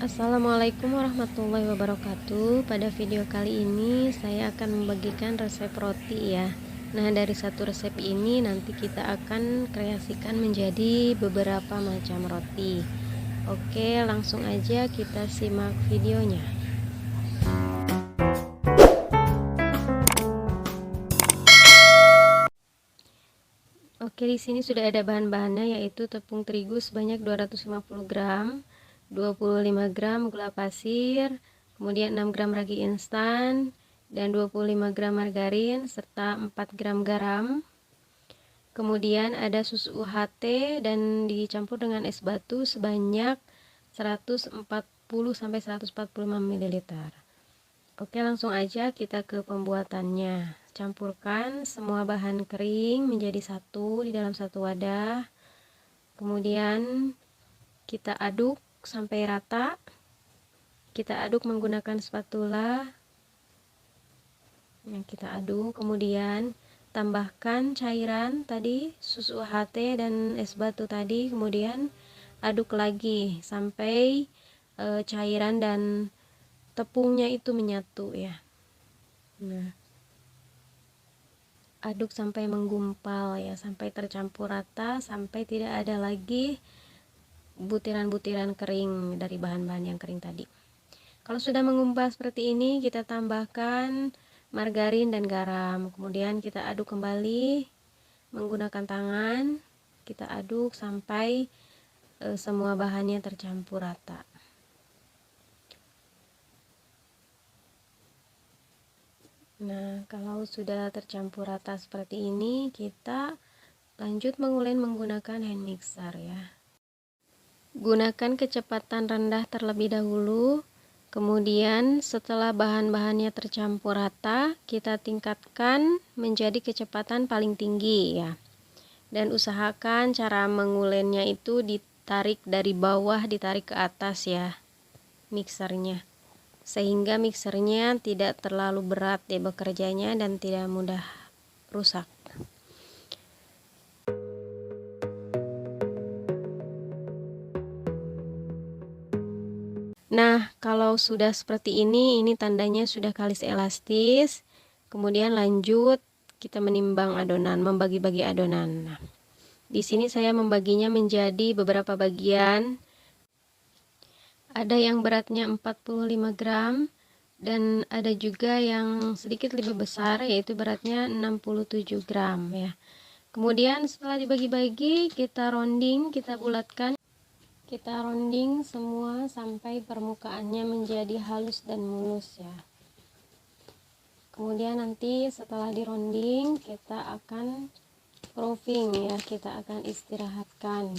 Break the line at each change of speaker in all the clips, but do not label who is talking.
Assalamualaikum warahmatullahi wabarakatuh. Pada video kali ini saya akan membagikan resep roti ya. Nah, dari satu resep ini nanti kita akan kreasikan menjadi beberapa macam roti. Oke, langsung aja kita simak videonya. Oke, di sini sudah ada bahan-bahannya, yaitu tepung terigu sebanyak 250 gram, 25 gram gula pasir, kemudian 6 gram ragi instan, dan 25 gram margarin, serta 4 gram garam. Kemudian ada susu UHT dan dicampur dengan es batu sebanyak 140-145 ml. Oke, langsung aja kita ke pembuatannya. Campurkan semua bahan kering menjadi satu di dalam satu wadah. Kemudian kita aduk sampai rata. Kita aduk menggunakan spatula. Kita aduk, kemudian tambahkan cairan tadi, susu UHT dan es batu tadi. Kemudian aduk lagi sampai cairan dan tepungnya itu menyatu ya. Nah, aduk sampai menggumpal ya, sampai tercampur rata, sampai tidak ada lagi butiran-butiran kering dari bahan-bahan yang kering tadi. Kalau sudah menggumpal seperti ini, kita tambahkan margarin dan garam. Kemudian kita aduk kembali menggunakan tangan. Kita aduk sampai semua bahannya tercampur rata. Nah, kalau sudah tercampur rata seperti ini, kita lanjut menguleni menggunakan hand mixer ya. Gunakan kecepatan rendah terlebih dahulu. Kemudian setelah bahan-bahannya tercampur rata, kita tingkatkan menjadi kecepatan paling tinggi ya. Dan usahakan cara mengulennya itu ditarik dari bawah, ditarik ke atas ya, mixernya. Sehingga mixernya tidak terlalu berat ya bekerjanya dan tidak mudah rusak. Nah, kalau sudah seperti ini tandanya sudah kalis elastis. Kemudian lanjut kita menimbang adonan, membagi-bagi adonan. Nah, di sini saya membaginya menjadi beberapa bagian. Ada yang beratnya 45 gram dan ada juga yang sedikit lebih besar, yaitu beratnya 67 gram ya. Kemudian setelah dibagi-bagi, kita rounding, kita bulatkan. Kita rounding semua sampai permukaannya menjadi halus dan mulus ya. Kemudian nanti setelah di rounding, kita akan proofing ya, kita akan istirahatkan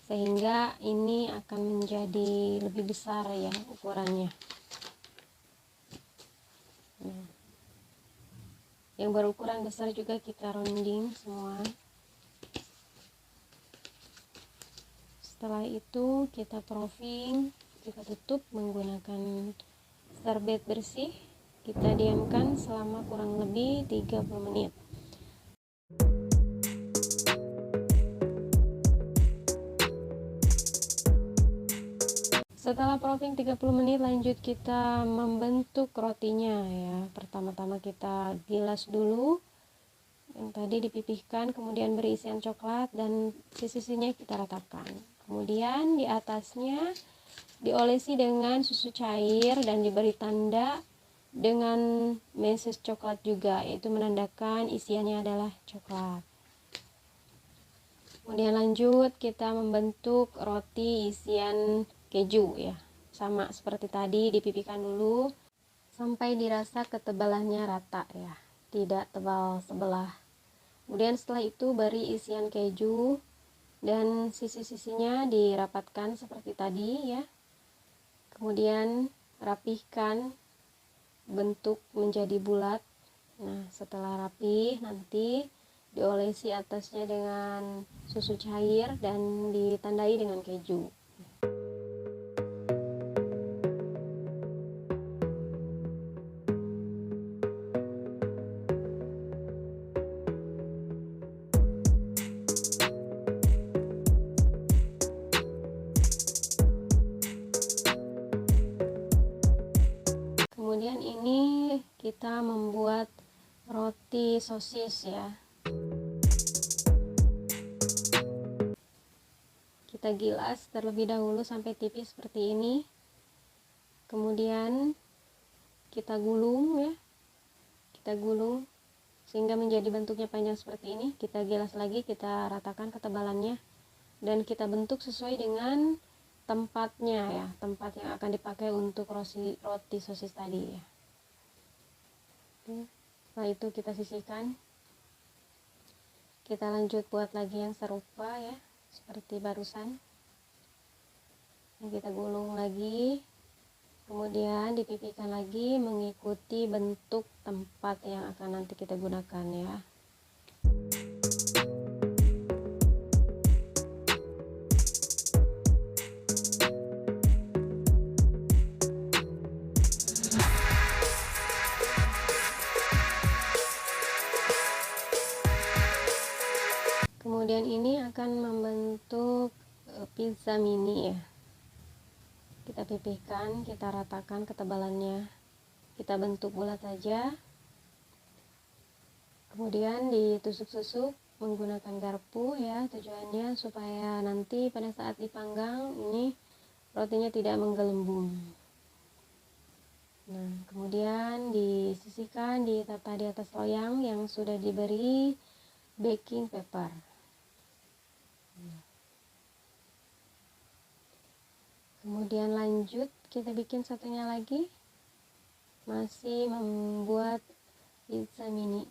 sehingga ini akan menjadi lebih besar ya ukurannya. Nah, yang berukuran besar juga kita rounding semua. Setelah itu kita proofing, kita tutup menggunakan serbet bersih. Kita diamkan selama kurang lebih 30 menit. Setelah proofing 30 menit, lanjut kita membentuk rotinya ya. Pertama-tama kita gilas dulu yang tadi dipipihkan, kemudian beri isian coklat dan sisi-sisinya kita ratakan. Kemudian di atasnya diolesi dengan susu cair dan diberi tanda dengan meses coklat juga, yaitu menandakan isiannya adalah coklat. Kemudian lanjut kita membentuk roti isian keju ya, sama seperti tadi, dipipihkan dulu sampai dirasa ketebalannya rata ya, tidak tebal sebelah. Kemudian setelah itu beri isian keju dan sisi-sisinya dirapatkan seperti tadi ya. Kemudian rapihkan bentuk menjadi bulat. Nah, setelah rapih nanti diolesi atasnya dengan susu cair dan ditandai dengan keju. kemudian ini kita membuat roti sosis ya. Kita gilas terlebih dahulu sampai tipis seperti ini, kemudian kita gulung ya, kita gulung sehingga menjadi bentuknya panjang seperti ini. Kita gilas lagi, kita ratakan ketebalannya, dan kita bentuk sesuai dengan tempatnya ya, tempat yang akan dipakai untuk roti sosis tadi ya. Setelah itu kita sisihkan, kita lanjut buat lagi yang serupa ya, seperti barusan. Dan kita gulung lagi, kemudian dipipihkan lagi mengikuti bentuk tempat yang akan nanti kita gunakan ya. Kemudian ini akan membentuk pizza mini ya. Kita pipihkan, kita ratakan ketebalannya, kita bentuk bulat saja, kemudian ditusuk-tusuk menggunakan garpu ya, tujuannya supaya nanti pada saat dipanggang ini rotinya tidak menggelembung. Nah, kemudian disisihkan, ditata di atas loyang yang sudah diberi baking paper. Kemudian lanjut kita bikin satunya lagi, masih membuat pizza mini.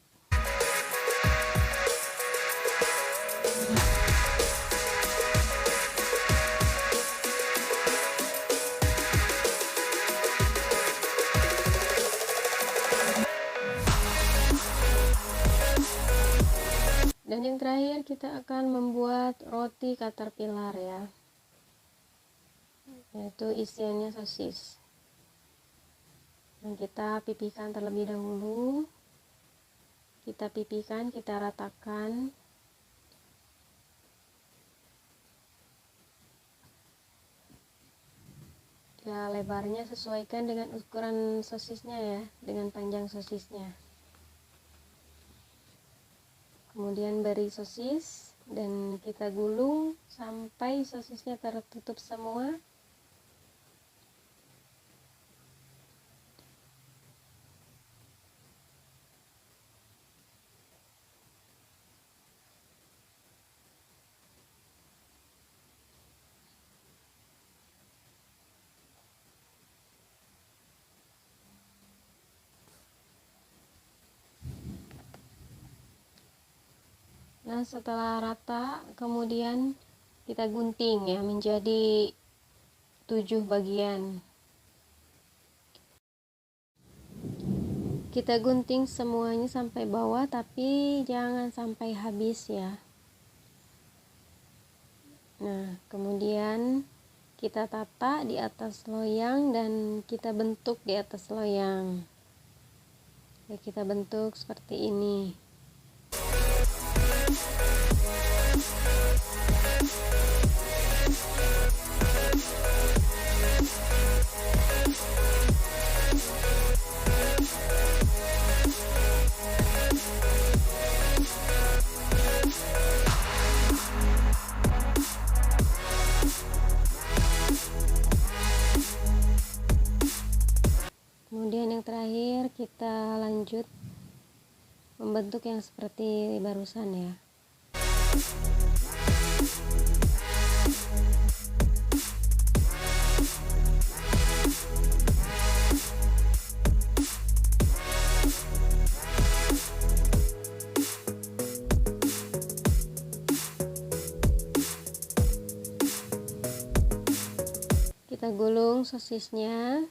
Dan yang terakhir kita akan membuat roti caterpillar ya, yaitu isiannya sosis. Dan kita pipihkan terlebih dahulu, kita pipihkan, kita ratakan. Ya, lebarnya sesuaikan dengan ukuran sosisnya ya, dengan panjang sosisnya. Kemudian beri sosis dan kita gulung sampai sosisnya tertutup semua. Nah, setelah rata kemudian kita gunting ya menjadi 7 bagian. Kita gunting semuanya sampai bawah, tapi jangan sampai habis ya. Nah, kemudian kita tata di atas loyang dan kita bentuk di atas loyang. Ya, kita bentuk seperti ini. Kemudian yang terakhir kita lanjut membentuk yang seperti barusan ya. Kita gulung sosisnya,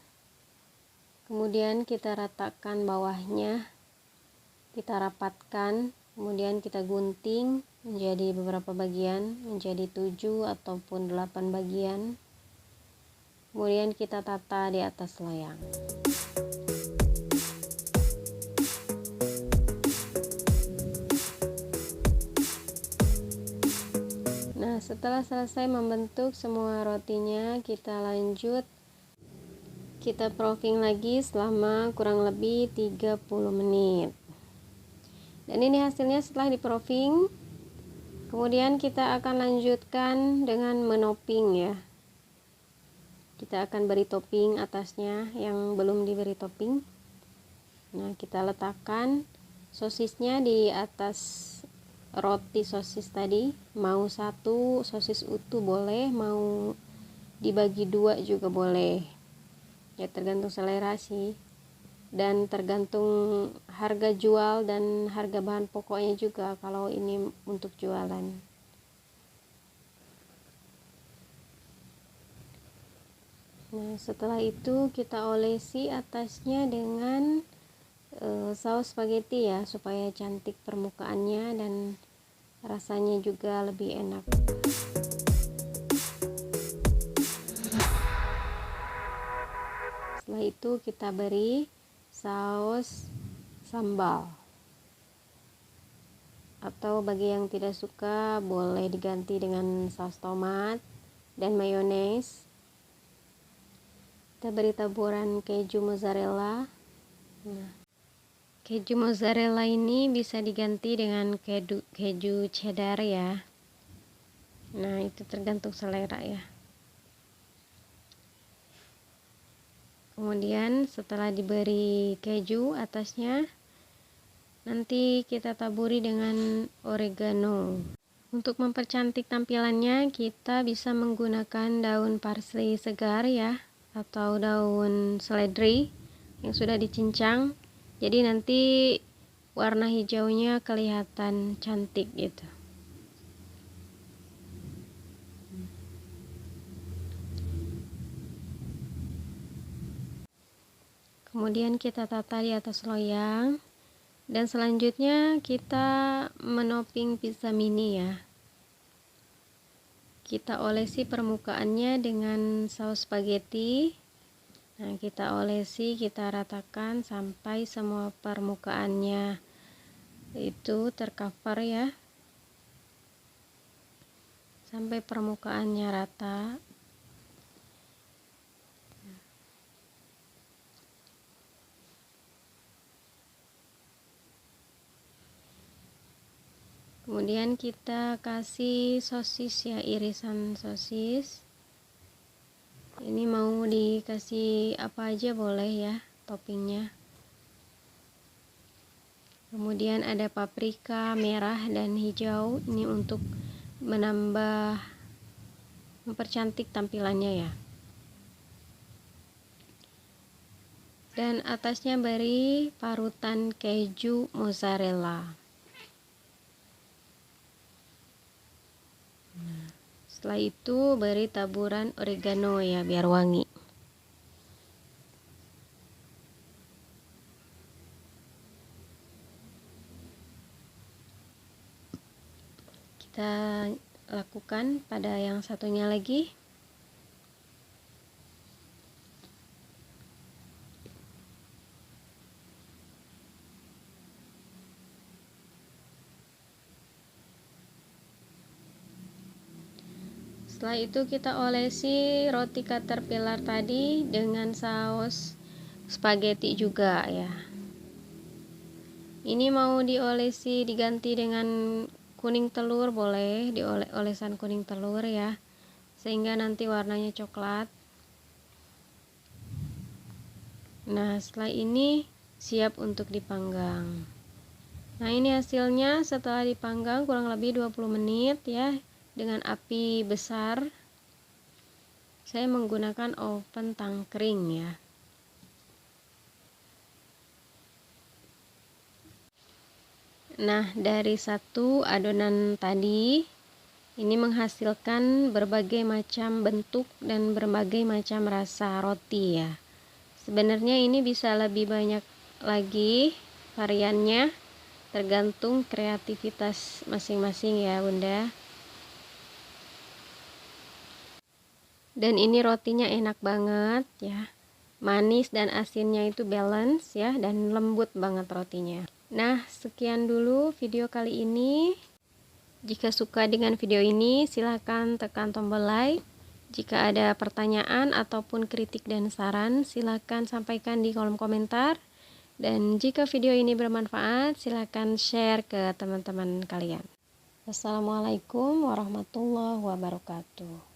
kemudian kita ratakan bawahnya, kita rapatkan, kemudian kita gunting menjadi beberapa bagian, menjadi 7 ataupun 8 bagian. Kemudian kita tata di atas loyang. Nah, setelah selesai membentuk semua rotinya, kita lanjut, Kita proofing lagi selama kurang lebih 30 menit. Dan ini hasilnya setelah di proofing. Kemudian kita akan lanjutkan dengan menoping ya. Kita akan beri topping atasnya yang belum diberi topping. Nah, kita letakkan sosisnya di atas roti sosis tadi. Mau satu sosis utuh boleh, mau dibagi dua juga boleh. Ya tergantung selera sih. Dan tergantung harga jual dan harga bahan pokoknya juga kalau ini untuk jualan. Nah, setelah itu kita olesi atasnya dengan saus spaghetti ya, supaya cantik permukaannya dan rasanya juga lebih enak. Setelah itu kita beri saus sambal, atau bagi yang tidak suka boleh diganti dengan saus tomat dan mayones. Kita beri taburan keju mozzarella. Nah, keju mozzarella ini bisa diganti dengan keju cheddar ya. Nah, itu tergantung selera ya. Kemudian setelah diberi keju atasnya, nanti kita taburi dengan oregano. Untuk mempercantik tampilannya, kita bisa menggunakan daun parsley segar ya, atau daun seledri yang sudah dicincang. Jadi nanti warna hijaunya kelihatan cantik gitu. Kemudian kita tata di atas loyang. Dan selanjutnya kita menoping pizza mini ya. Kita olesi permukaannya dengan saus spaghetti. Nah, kita olesi, kita ratakan sampai semua permukaannya itu tercover ya. Sampai permukaannya rata. Kemudian kita kasih sosis ya, irisan sosis. Ini mau dikasih apa aja boleh ya toppingnya. Kemudian ada paprika merah dan hijau, ini untuk mempercantik tampilannya ya. Dan atasnya beri parutan keju mozzarella. Setelah itu beri taburan oregano ya, biar wangi. Kita lakukan pada yang satunya lagi. Setelah itu kita olesi roti caterpillar tadi dengan saus spaghetti juga ya. Ini mau diolesi diganti dengan kuning telur boleh, olesan kuning telur ya, sehingga nanti warnanya coklat. Nah, setelah ini siap untuk dipanggang. Nah, ini hasilnya setelah dipanggang kurang lebih 20 menit ya, dengan api besar. Saya menggunakan oven tangkring ya. Nah, dari satu adonan tadi ini menghasilkan berbagai macam bentuk dan berbagai macam rasa roti ya. Sebenarnya ini bisa lebih banyak lagi variannya, tergantung kreativitas masing-masing ya Bunda. Dan ini rotinya enak banget ya, manis dan asinnya itu balance ya, dan lembut banget rotinya. Nah, sekian dulu video kali ini. Jika suka dengan video ini, silahkan tekan tombol like. Jika ada pertanyaan ataupun kritik dan saran, silakan sampaikan di kolom komentar. Dan jika video ini bermanfaat, silakan share ke teman-teman kalian. Wassalamualaikum warahmatullahi wabarakatuh.